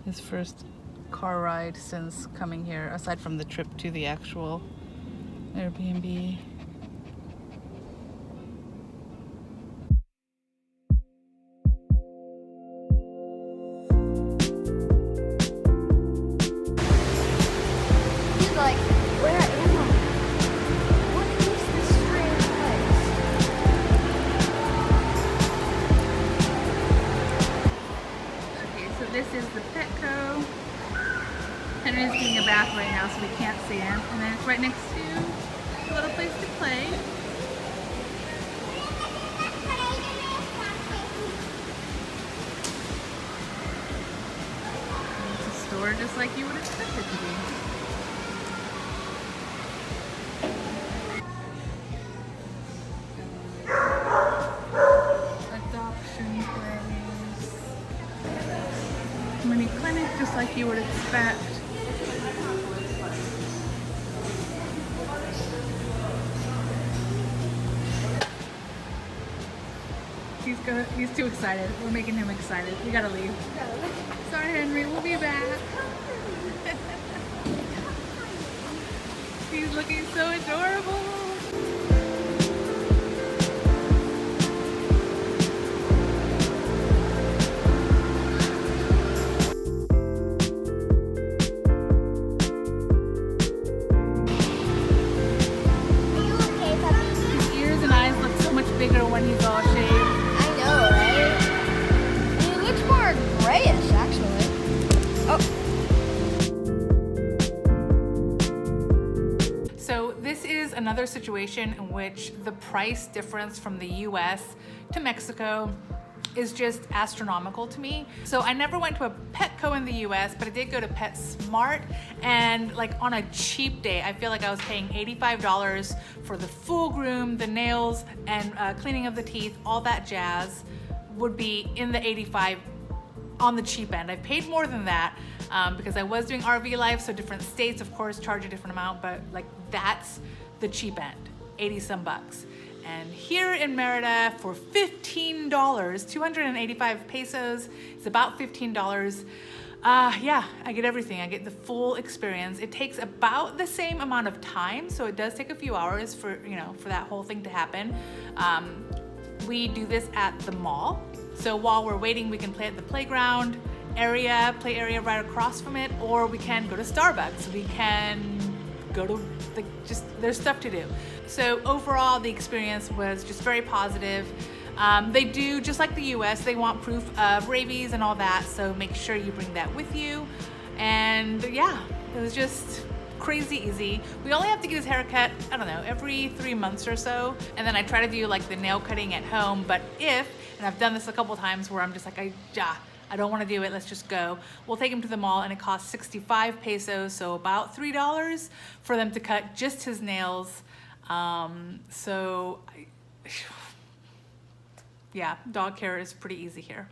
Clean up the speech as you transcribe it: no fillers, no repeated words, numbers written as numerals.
His first car ride since coming here, aside from the trip to the actual Airbnb. He's like, where am I? What is this strange place? Okay, so this is the Petco. Henry's getting a bath right now, so we can't see him. And then it's right next to a little place to play. It's a store just like you would expect it to be. Adoption place. Mini clinic just like you would expect. He's too excited. We're making him excited. We gotta leave. Sorry, Henry. We'll be back. He's looking so adorable. Are you okay, puppy? His ears and eyes look so much bigger when he's all shaved. I know, right? He looks more grayish, actually. Oh. So this is another situation in which the price difference from the US to Mexico is just astronomical to me. So I never went to a Petco in the US, but I did go to PetSmart, and like on a cheap day, I feel like I was paying $85 for the full groom, the nails, and cleaning of the teeth, all that jazz would be in the 85 on the cheap end. I've paid more than that because I was doing RV life, so different states of course charge a different amount, but like that's the cheap end, 80 some bucks. And here in Merida for $15, 285 pesos, it's about $15. Yeah, I get everything. I get the full experience. It takes about the same amount of time, so it does take a few hours for, you know, for that whole thing to happen. We do this at the mall. So while we're waiting, we can play at the playground area, play area right across from it, or we can go to Starbucks. We can go to, just, there's stuff to do. So overall, the experience was just very positive. They do, just like the US, they want proof of rabies and all that, so make sure you bring that with you. And yeah, it was just crazy easy. We only have to get his haircut, I don't know, every 3 months or so. And then I try to do like the nail cutting at home, but and I've done this a couple times where I'm just like, I don't want to do it, let's just go. We'll take him to the mall and it costs 65 pesos, so about $3 for them to cut just his nails. Yeah, dog care is pretty easy here.